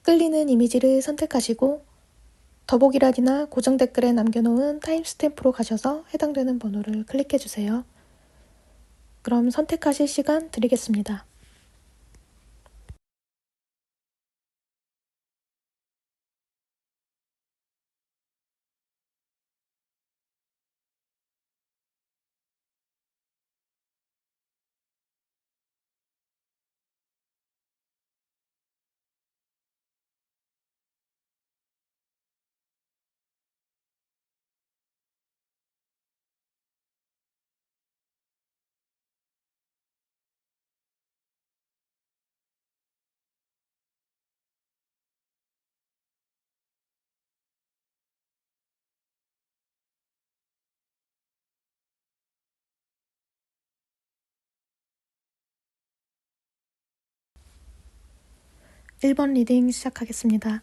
끌리는 이미지를 선택하시고 더보기란이나 고정 댓글에 남겨놓은 타임스탬프로 가셔서 해당되는 번호를 클릭해주세요. 그럼 선택하실 시간 드리겠습니다. (1번) 리딩 시작하겠습니다.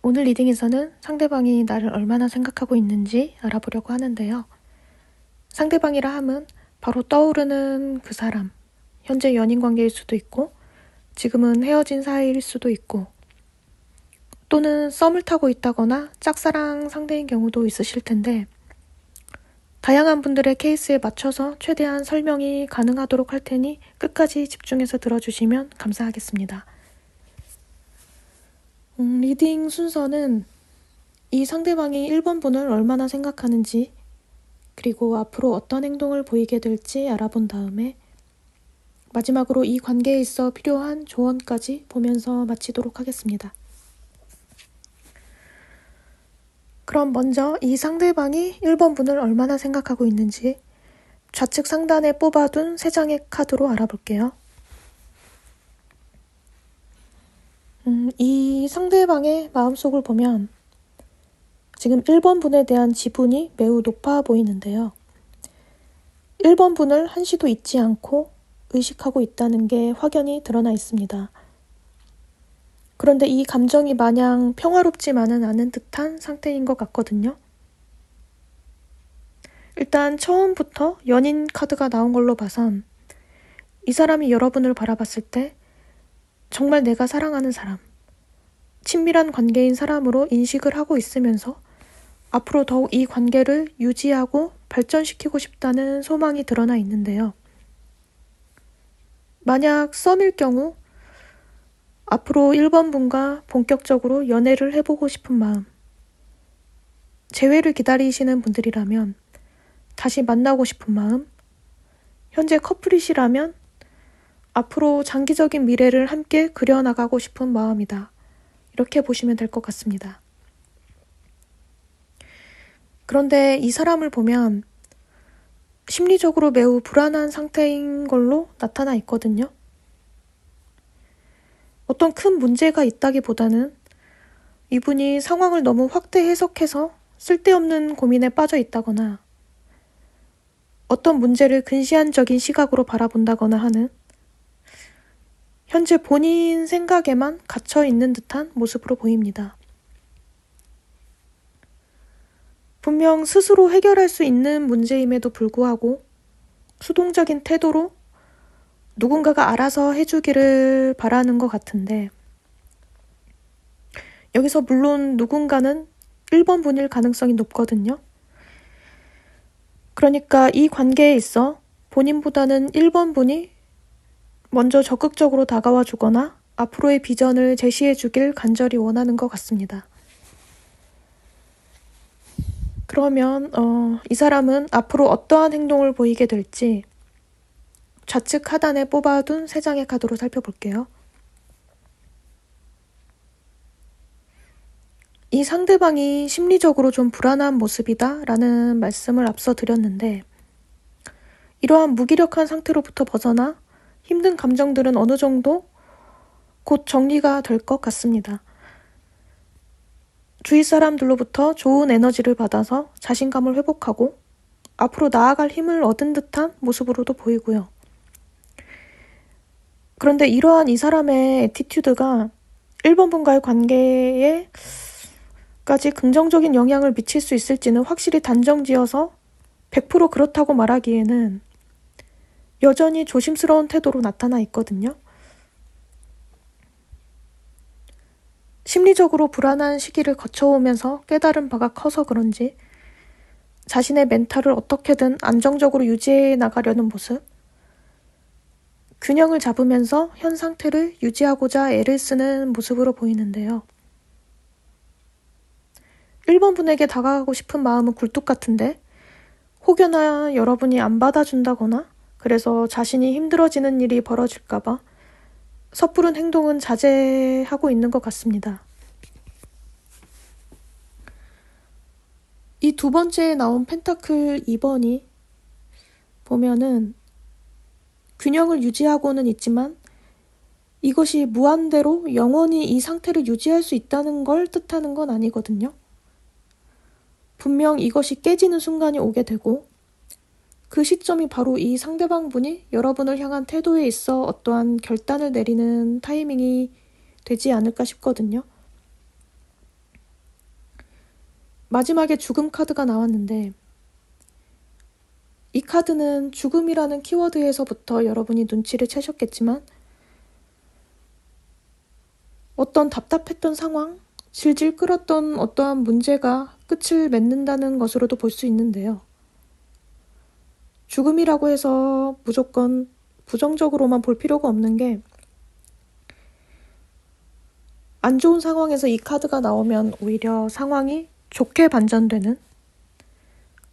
오늘 리딩에서는 상대방이 나를 얼마나 생각하고 있는지 알아보려고 하는데요. 상대방이라 함은 바로 떠오르는 그 사람, 현재 연인 관계일 수도 있고 지금은 헤어진 사이일 수도 있고 또는 썸을 타고 있다거나 짝사랑 상대인 경우도 있으실 텐데 다양한 분들의 케이스에 맞춰서 최대한 설명이 가능하도록 할 테니 끝까지 집중해서 들어주시면 감사하겠습니다. 리딩 순서는 이 상대방이 1번 분을 얼마나 생각하는지 그리고 앞으로 어떤 행동을 보이게 될지 알아본 다음에 마지막으로 이 관계에 있어 필요한 조언까지 보면서 마치도록 하겠습니다. 그럼 먼저 이 상대방이 1번 분을 얼마나 생각하고 있는지 좌측 상단에 뽑아둔 3장의 카드로 알아볼게요. 이 상대방의 마음속을 보면 지금 1번 분에 대한 지분이 매우 높아 보이는데요. 1번 분을 한시도 잊지 않고 의식하고 있다는 게 확연히 드러나 있습니다. 그런데 이 감정이 마냥 평화롭지만은 않은 듯한 상태인 것 같거든요. 일단 처음부터 연인 카드가 나온 걸로 봐선 이 사람이 여러분을 바라봤을 때 정말 내가 사랑하는 사람, 친밀한 관계인 사람으로 인식을 하고 있으면서 앞으로 더욱 이 관계를 유지하고 발전시키고 싶다는 소망이 드러나 있는데요. 만약 썸일 경우 앞으로 1번 분과 본격적으로 연애를 해보고 싶은 마음, 재회를 기다리시는 분들이라면 다시 만나고 싶은 마음, 현재 커플이시라면 앞으로 장기적인 미래를 함께 그려나가고 싶은 마음이다. 이렇게 보시면 될 것 같습니다. 그런데 이 사람을 보면 심리적으로 매우 불안한 상태인 걸로 나타나 있거든요. 어떤 큰 문제가 있다기보다는 이분이 상황을 너무 확대 해석해서 쓸데없는 고민에 빠져 있다거나 어떤 문제를 근시안적인 시각으로 바라본다거나 하는 현재 본인 생각에만 갇혀 있는 듯한 모습으로 보입니다. 분명 스스로 해결할 수 있는 문제임에도 불구하고 수동적인 태도로 누군가가 알아서 해주기를 바라는 것 같은데 여기서 물론 누군가는 1번 분일 가능성이 높거든요. 그러니까 이 관계에 있어 본인보다는 1번 분이 먼저 적극적으로 다가와 주거나 앞으로의 비전을 제시해 주길 간절히 원하는 것 같습니다. 그러면 이 사람은 앞으로 어떠한 행동을 보이게 될지 좌측 하단에 뽑아둔 3장의 카드로 살펴볼게요. 이 상대방이 심리적으로 좀 불안한 모습이다 라는 말씀을 앞서 드렸는데 이러한 무기력한 상태로부터 벗어나 힘든 감정들은 어느 정도 곧 정리가 될 것 같습니다. 주위 사람들로부터 좋은 에너지를 받아서 자신감을 회복하고 앞으로 나아갈 힘을 얻은 듯한 모습으로도 보이고요. 그런데 이러한 이 사람의 애티튜드가 1번 분과의 관계에 까지 긍정적인 영향을 미칠 수 있을지는 확실히 단정지어서 100% 그렇다고 말하기에는 여전히 조심스러운 태도로 나타나 있거든요. 심리적으로 불안한 시기를 거쳐오면서 깨달은 바가 커서 그런지 자신의 멘탈을 어떻게든 안정적으로 유지해 나가려는 모습, 균형을 잡으면서 현 상태를 유지하고자 애를 쓰는 모습으로 보이는데요. 1번 분에게 다가가고 싶은 마음은 굴뚝 같은데 혹여나 여러분이 안 받아준다거나 그래서 자신이 힘들어지는 일이 벌어질까봐 섣부른 행동은 자제하고 있는 것 같습니다. 이 두 번째에 나온 펜타클 2번이 보면은 균형을 유지하고는 있지만 이것이 무한대로 영원히 이 상태를 유지할 수 있다는 걸 뜻하는 건 아니거든요. 분명 이것이 깨지는 순간이 오게 되고 그 시점이 바로 이 상대방 분이 여러분을 향한 태도에 있어 어떠한 결단을 내리는 타이밍이 되지 않을까 싶거든요. 마지막에 죽음 카드가 나왔는데 이 카드는 죽음이라는 키워드에서부터 여러분이 눈치를 채셨겠지만 어떤 답답했던 상황, 질질 끌었던 어떠한 문제가 끝을 맺는다는 것으로도 볼 수 있는데요. 죽음이라고 해서 무조건 부정적으로만 볼 필요가 없는 게 안 좋은 상황에서 이 카드가 나오면 오히려 상황이 좋게 반전되는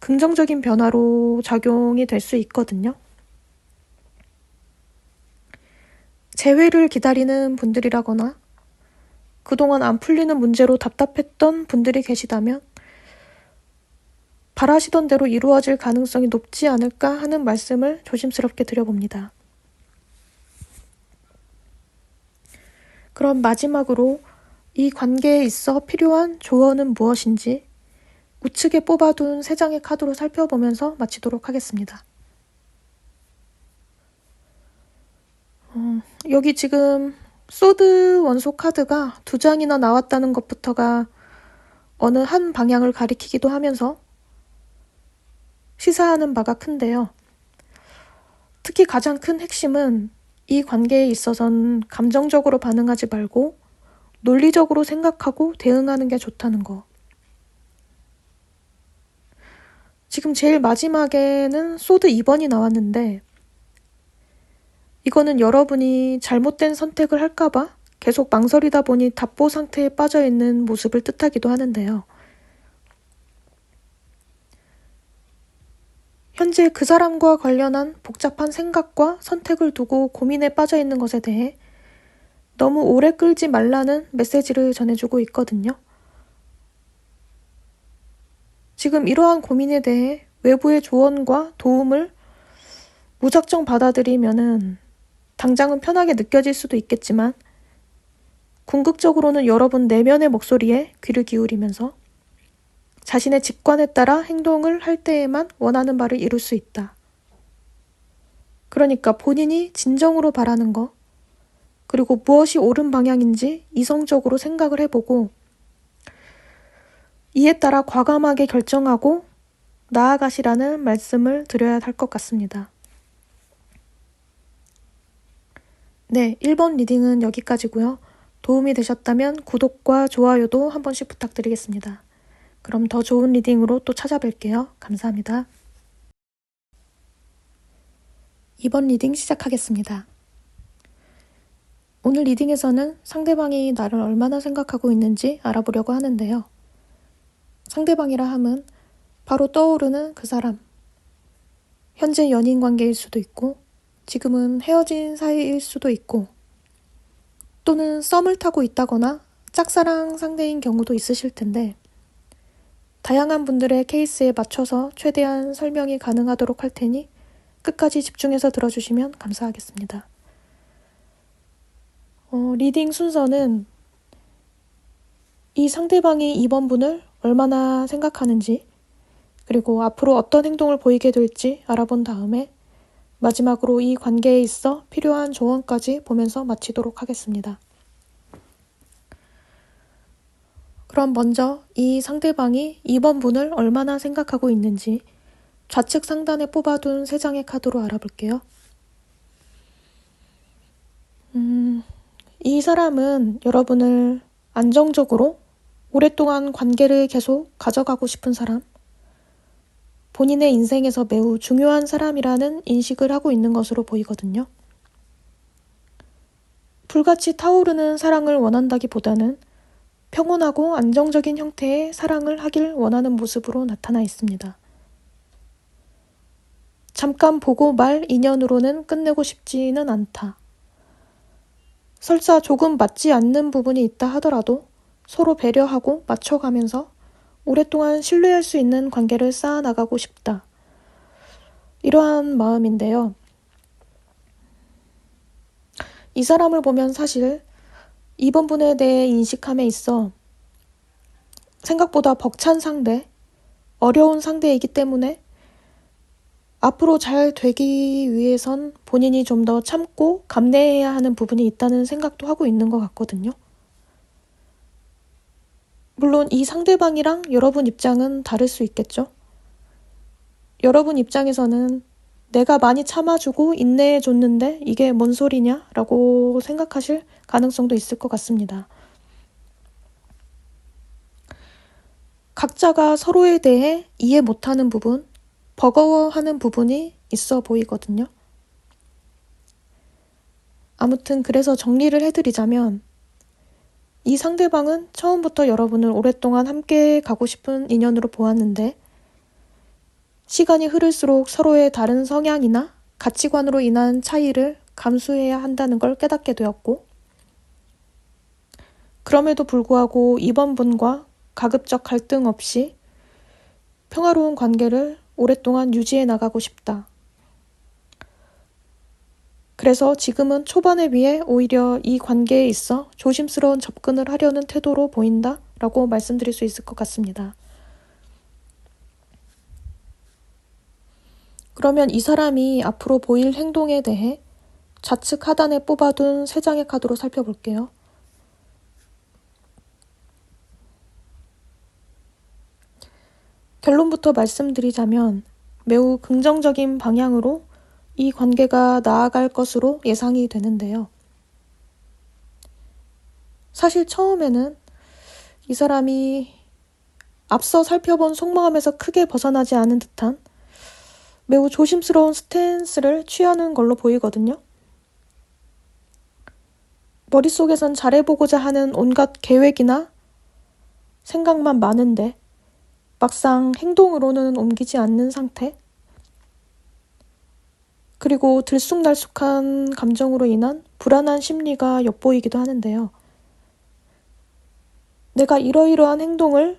긍정적인 변화로 작용이 될 수 있거든요. 재회를 기다리는 분들이라거나 그동안 안 풀리는 문제로 답답했던 분들이 계시다면 바라시던 대로 이루어질 가능성이 높지 않을까 하는 말씀을 조심스럽게 드려봅니다. 그럼 마지막으로 이 관계에 있어 필요한 조언은 무엇인지 우측에 뽑아둔 3장의 카드로 살펴보면서 마치도록 하겠습니다. 여기 지금 소드 원소 카드가 2장이나 나왔다는 것부터가 어느 한 방향을 가리키기도 하면서 시사하는 바가 큰데요. 특히 가장 큰 핵심은 이 관계에 있어선 감정적으로 반응하지 말고 논리적으로 생각하고 대응하는 게 좋다는 거. 지금 제일 마지막에는 소드 2번이 나왔는데 이거는 여러분이 잘못된 선택을 할까봐 계속 망설이다 보니 답보 상태에 빠져있는 모습을 뜻하기도 하는데요. 현재 그 사람과 관련한 복잡한 생각과 선택을 두고 고민에 빠져있는 것에 대해 너무 오래 끌지 말라는 메시지를 전해주고 있거든요. 지금 이러한 고민에 대해 외부의 조언과 도움을 무작정 받아들이면은 당장은 편하게 느껴질 수도 있겠지만 궁극적으로는 여러분 내면의 목소리에 귀를 기울이면서 자신의 직관에 따라 행동을 할 때에만 원하는 바를 이룰 수 있다. 그러니까 본인이 진정으로 바라는 거, 그리고 무엇이 옳은 방향인지 이성적으로 생각을 해보고 이에 따라 과감하게 결정하고 나아가시라는 말씀을 드려야 할 것 같습니다. 네, 1번 리딩은 여기까지고요. 도움이 되셨다면 구독과 좋아요도 한 번씩 부탁드리겠습니다. 그럼 더 좋은 리딩으로 또 찾아뵐게요. 감사합니다. 2번 리딩 시작하겠습니다. 오늘 리딩에서는 상대방이 나를 얼마나 생각하고 있는지 알아보려고 하는데요. 상대방이라 함은 바로 떠오르는 그 사람. 현재 연인 관계일 수도 있고 지금은 헤어진 사이일 수도 있고 또는 썸을 타고 있다거나 짝사랑 상대인 경우도 있으실 텐데 다양한 분들의 케이스에 맞춰서 최대한 설명이 가능하도록 할 테니 끝까지 집중해서 들어주시면 감사하겠습니다. 리딩 순서는 이 상대방이 이번 분을 얼마나 생각하는지 그리고 앞으로 어떤 행동을 보이게 될지 알아본 다음에 마지막으로 이 관계에 있어 필요한 조언까지 보면서 마치도록 하겠습니다. 그럼 먼저 이 상대방이 이번 분을 얼마나 생각하고 있는지 좌측 상단에 뽑아둔 3장의 카드로 알아볼게요. 이 사람은 여러분을 안정적으로 오랫동안 관계를 계속 가져가고 싶은 사람, 본인의 인생에서 매우 중요한 사람이라는 인식을 하고 있는 것으로 보이거든요. 불같이 타오르는 사랑을 원한다기보다는 평온하고 안정적인 형태의 사랑을 하길 원하는 모습으로 나타나 있습니다. 잠깐 보고 말 인연으로는 끝내고 싶지는 않다. 설사 조금 맞지 않는 부분이 있다 하더라도 서로 배려하고 맞춰가면서 오랫동안 신뢰할 수 있는 관계를 쌓아나가고 싶다. 이러한 마음인데요. 이 사람을 보면 사실 이번 분에 대해 인식함에 있어 생각보다 벅찬 상대, 어려운 상대이기 때문에 앞으로 잘 되기 위해선 본인이 좀 더 참고 감내해야 하는 부분이 있다는 생각도 하고 있는 것 같거든요. 물론 이 상대방이랑 여러분 입장은 다를 수 있겠죠. 여러분 입장에서는 내가 많이 참아주고 인내해줬는데 이게 뭔 소리냐? 라고 생각하실 가능성도 있을 것 같습니다. 각자가 서로에 대해 이해 못하는 부분, 버거워하는 부분이 있어 보이거든요. 아무튼 그래서 정리를 해드리자면 이 상대방은 처음부터 여러분을 오랫동안 함께 가고 싶은 인연으로 보았는데 시간이 흐를수록 서로의 다른 성향이나 가치관으로 인한 차이를 감수해야 한다는 걸 깨닫게 되었고 그럼에도 불구하고 이번 분과 가급적 갈등 없이 평화로운 관계를 오랫동안 유지해 나가고 싶다. 그래서 지금은 초반에 비해 오히려 이 관계에 있어 조심스러운 접근을 하려는 태도로 보인다 라고 말씀드릴 수 있을 것 같습니다. 그러면 이 사람이 앞으로 보일 행동에 대해 좌측 하단에 뽑아둔 3장의 카드로 살펴볼게요. 결론부터 말씀드리자면 매우 긍정적인 방향으로 이 관계가 나아갈 것으로 예상이 되는데요. 사실 처음에는 이 사람이 앞서 살펴본 속마음에서 크게 벗어나지 않은 듯한 매우 조심스러운 스탠스를 취하는 걸로 보이거든요. 머릿속에선 잘해보고자 하는 온갖 계획이나 생각만 많은데 막상 행동으로는 옮기지 않는 상태? 그리고 들쑥날쑥한 감정으로 인한 불안한 심리가 엿보이기도 하는데요. 내가 이러이러한 행동을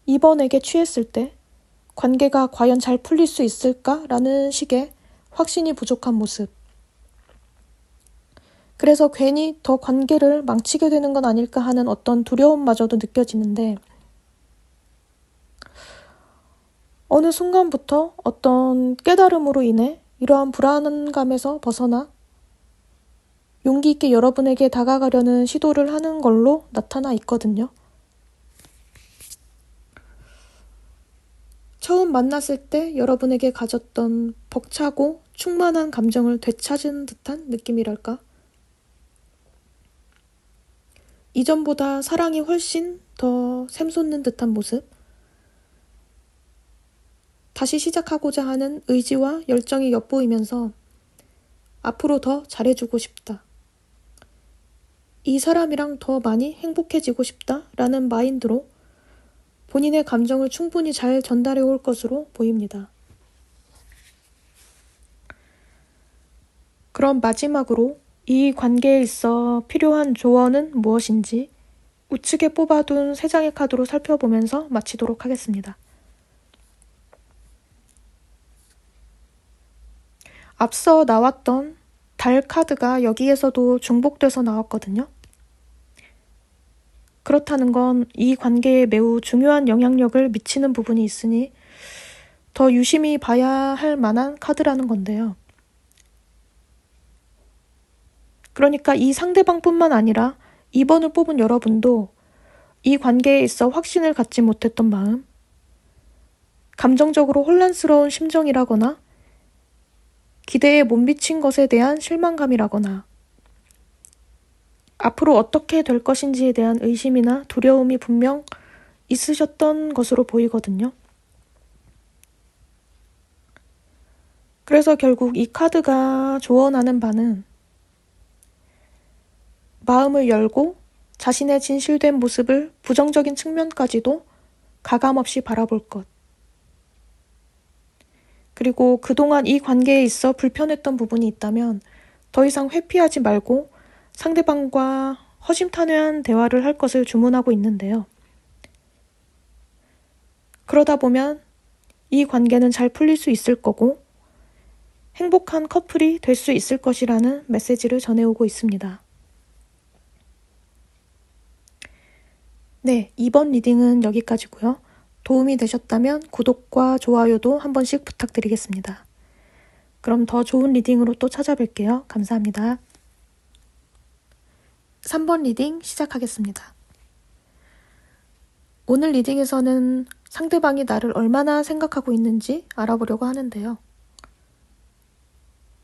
이번에게 취했을 때 관계가 과연 잘 풀릴 수 있을까라는 식의 확신이 부족한 모습. 그래서 괜히 더 관계를 망치게 되는 건 아닐까 하는 어떤 두려움마저도 느껴지는데 어느 순간부터 어떤 깨달음으로 인해 이러한 불안감에서 벗어나 용기 있게 여러분에게 다가가려는 시도를 하는 걸로 나타나 있거든요. 처음 만났을 때 여러분에게 가졌던 벅차고 충만한 감정을 되찾은 듯한 느낌이랄까? 이전보다 사랑이 훨씬 더 샘솟는 듯한 모습? 다시 시작하고자 하는 의지와 열정이 엿보이면서 앞으로 더 잘해주고 싶다. 이 사람이랑 더 많이 행복해지고 싶다라는 마인드로 본인의 감정을 충분히 잘 전달해 올 것으로 보입니다. 그럼 마지막으로 이 관계에 있어 필요한 조언은 무엇인지 우측에 뽑아둔 3장의 카드로 살펴보면서 마치도록 하겠습니다. 앞서 나왔던 달 카드가 여기에서도 중복돼서 나왔거든요. 그렇다는 건 이 관계에 매우 중요한 영향력을 미치는 부분이 있으니 더 유심히 봐야 할 만한 카드라는 건데요. 그러니까 이 상대방뿐만 아니라 2번을 뽑은 여러분도 이 관계에 있어 확신을 갖지 못했던 마음, 감정적으로 혼란스러운 심정이라거나 기대에 못 미친 것에 대한 실망감이라거나 앞으로 어떻게 될 것인지에 대한 의심이나 두려움이 분명 있으셨던 것으로 보이거든요. 그래서 결국 이 카드가 조언하는 바는 마음을 열고 자신의 진실된 모습을 부정적인 측면까지도 가감없이 바라볼 것. 그리고 그동안 이 관계에 있어 불편했던 부분이 있다면 더 이상 회피하지 말고 상대방과 허심탄회한 대화를 할 것을 주문하고 있는데요. 그러다 보면 이 관계는 잘 풀릴 수 있을 거고 행복한 커플이 될 수 있을 것이라는 메시지를 전해오고 있습니다. 네, 이번 리딩은 여기까지고요. 도움이 되셨다면 구독과 좋아요도 한 번씩 부탁드리겠습니다. 그럼 더 좋은 리딩으로 또 찾아뵐게요. 감사합니다. 3번 리딩 시작하겠습니다. 오늘 리딩에서는 상대방이 나를 얼마나 생각하고 있는지 알아보려고 하는데요.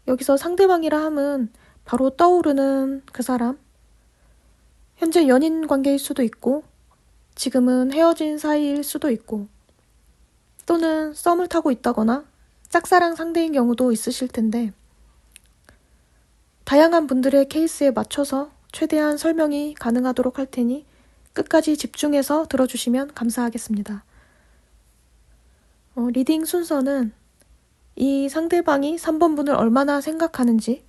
여기서 상대방이라 함은 바로 떠오르는 그 사람, 현재 연인 관계일 수도 있고 지금은 헤어진 사이일 수도 있고 또는 썸을 타고 있다거나 짝사랑 상대인 경우도 있으실 텐데 다양한 분들의 케이스에 맞춰서 최대한 설명이 가능하도록 할 테니 끝까지 집중해서 들어주시면 감사하겠습니다. 리딩 순서는 이 상대방이 3번 분을 얼마나 생각하는지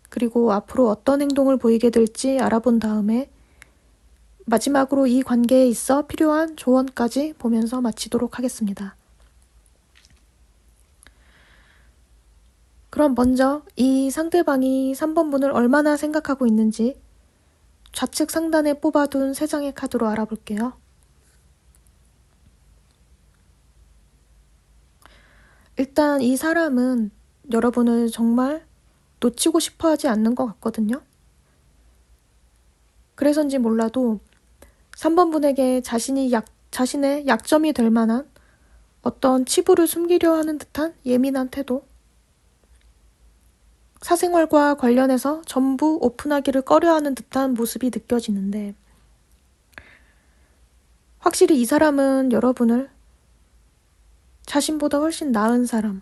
그리고 앞으로 어떤 행동을 보이게 될지 알아본 다음에 마지막으로 이 관계에 있어 필요한 조언까지 보면서 마치도록 하겠습니다. 그럼 먼저 이 상대방이 3번 분을 얼마나 생각하고 있는지 좌측 상단에 뽑아둔 3장의 카드로 알아볼게요. 일단 이 사람은 여러분을 정말 놓치고 싶어 하지 않는 것 같거든요. 그래서인지 몰라도 3번 분에게 자신의 약점이 될 만한 어떤 치부를 숨기려 하는 듯한 예민한 태도, 사생활과 관련해서 전부 오픈하기를 꺼려하는 듯한 모습이 느껴지는데 확실히 이 사람은 여러분을 자신보다 훨씬 나은 사람,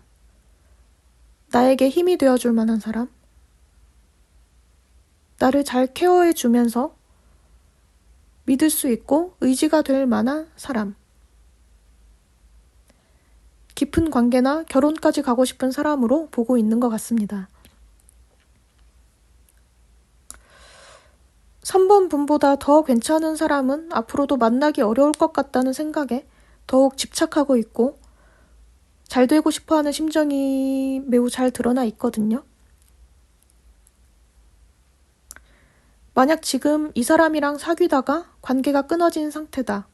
나에게 힘이 되어줄 만한 사람, 나를 잘 케어해주면서 믿을 수 있고 의지가 될 만한 사람, 깊은 관계나 결혼까지 가고 싶은 사람으로 보고 있는 것 같습니다. 3번 분보다 더 괜찮은 사람은 앞으로도 만나기 어려울 것 같다는 생각에 더욱 집착하고 있고 잘 되고 싶어하는 심정이 매우 잘 드러나 있거든요. 만약 지금 이 사람이랑 사귀다가 관계가 끊어진 상태다.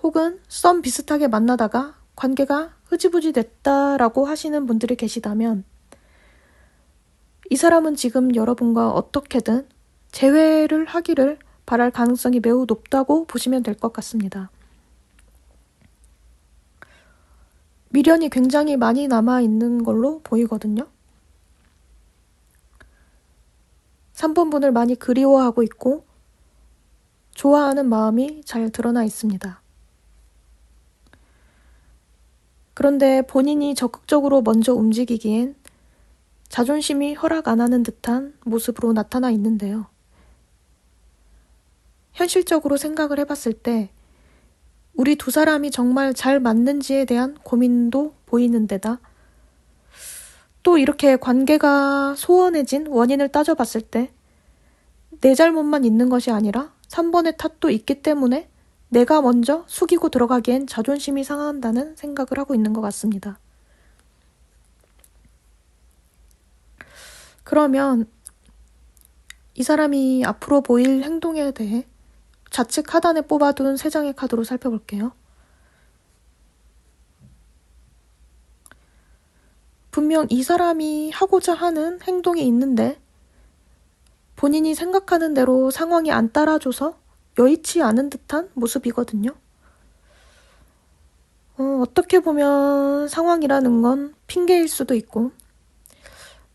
혹은 썸 비슷하게 만나다가 관계가 흐지부지 됐다라고 하시는 분들이 계시다면 이 사람은 지금 여러분과 어떻게든 재회를 하기를 바랄 가능성이 매우 높다고 보시면 될 것 같습니다. 미련이 굉장히 많이 남아있는 걸로 보이거든요. 3번 분을 많이 그리워하고 있고 좋아하는 마음이 잘 드러나 있습니다. 그런데 본인이 적극적으로 먼저 움직이기엔 자존심이 허락 안 하는 듯한 모습으로 나타나 있는데요. 현실적으로 생각을 해봤을 때 우리 두 사람이 정말 잘 맞는지에 대한 고민도 보이는 데다 또 이렇게 관계가 소원해진 원인을 따져봤을 때 내 잘못만 있는 것이 아니라 3번의 탓도 있기 때문에 내가 먼저 숙이고 들어가기엔 자존심이 상한다는 생각을 하고 있는 것 같습니다. 그러면 이 사람이 앞으로 보일 행동에 대해 좌측 하단에 뽑아둔 3장의 카드로 살펴볼게요. 분명 이 사람이 하고자 하는 행동이 있는데 본인이 생각하는 대로 상황이 안 따라줘서 여의치 않은 듯한 모습이거든요. 어떻게 보면 상황이라는 건 핑계일 수도 있고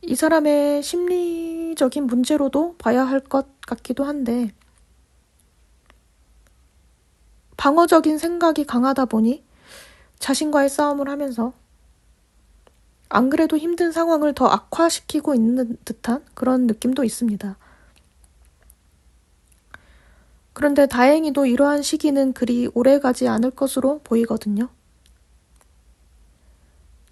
이 사람의 심리적인 문제로도 봐야 할 것 같기도 한데 방어적인 생각이 강하다 보니 자신과의 싸움을 하면서 안 그래도 힘든 상황을 더 악화시키고 있는 듯한 그런 느낌도 있습니다. 그런데 다행히도 이러한 시기는 그리 오래가지 않을 것으로 보이거든요.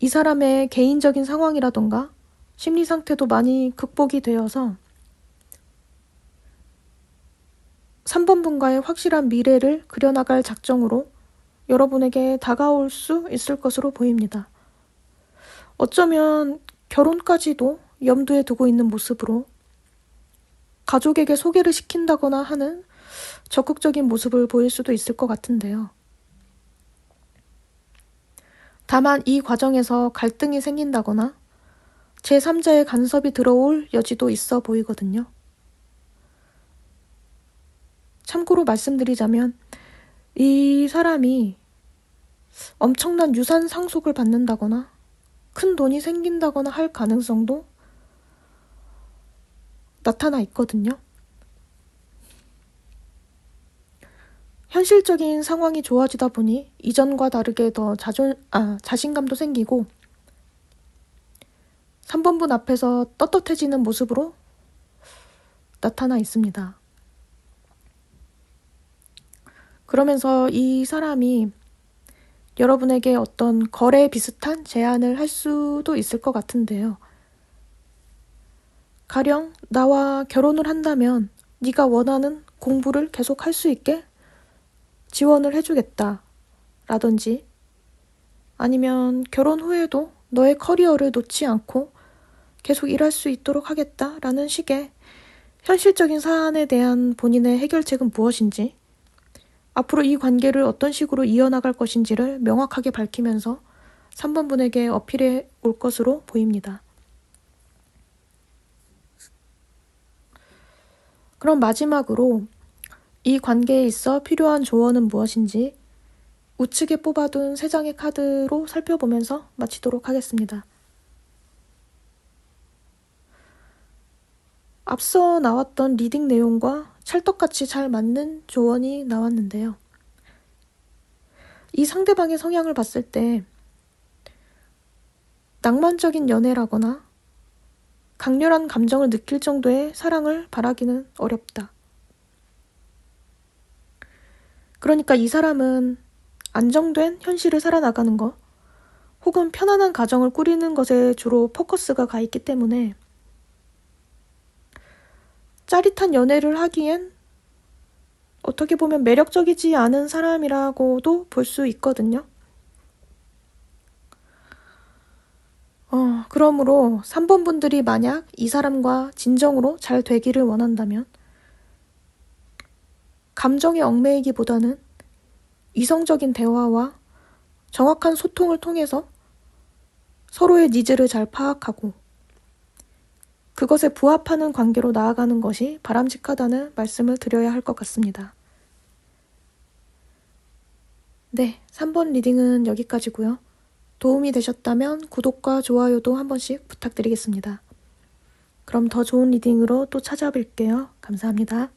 이 사람의 개인적인 상황이라던가 심리 상태도 많이 극복이 되어서 3번 분과의 확실한 미래를 그려나갈 작정으로 여러분에게 다가올 수 있을 것으로 보입니다. 어쩌면 결혼까지도 염두에 두고 있는 모습으로 가족에게 소개를 시킨다거나 하는 적극적인 모습을 보일 수도 있을 것 같은데요. 다만 이 과정에서 갈등이 생긴다거나 제3자의 간섭이 들어올 여지도 있어 보이거든요. 참고로 말씀드리자면 이 사람이 엄청난 유산 상속을 받는다거나 큰 돈이 생긴다거나 할 가능성도 나타나 있거든요. 현실적인 상황이 좋아지다 보니 이전과 다르게 더 자신감도 생기고 3번분 앞에서 떳떳해지는 모습으로 나타나 있습니다. 그러면서 이 사람이 여러분에게 어떤 거래 비슷한 제안을 할 수도 있을 것 같은데요. 가령 나와 결혼을 한다면 네가 원하는 공부를 계속 할 수 있게 지원을 해주겠다 라든지 아니면 결혼 후에도 너의 커리어를 놓지 않고 계속 일할 수 있도록 하겠다 라는 식의 현실적인 사안에 대한 본인의 해결책은 무엇인지 앞으로 이 관계를 어떤 식으로 이어나갈 것인지를 명확하게 밝히면서 3번 분에게 어필해 올 것으로 보입니다. 그럼 마지막으로 이 관계에 있어 필요한 조언은 무엇인지 우측에 뽑아둔 3장의 카드로 살펴보면서 마치도록 하겠습니다. 앞서 나왔던 리딩 내용과 찰떡같이 잘 맞는 조언이 나왔는데요. 이 상대방의 성향을 봤을 때 낭만적인 연애라거나 강렬한 감정을 느낄 정도의 사랑을 바라기는 어렵다. 그러니까 이 사람은 안정된 현실을 살아나가는 것, 혹은 편안한 가정을 꾸리는 것에 주로 포커스가 가 있기 때문에 짜릿한 연애를 하기엔 어떻게 보면 매력적이지 않은 사람이라고도 볼 수 있거든요. 그러므로 3번 분들이 만약 이 사람과 진정으로 잘 되기를 원한다면 감정에 얽매이기보다는 이성적인 대화와 정확한 소통을 통해서 서로의 니즈를 잘 파악하고 그것에 부합하는 관계로 나아가는 것이 바람직하다는 말씀을 드려야 할 것 같습니다. 네, 3번 리딩은 여기까지고요. 도움이 되셨다면 구독과 좋아요도 한 번씩 부탁드리겠습니다. 그럼 더 좋은 리딩으로 또 찾아뵐게요. 감사합니다.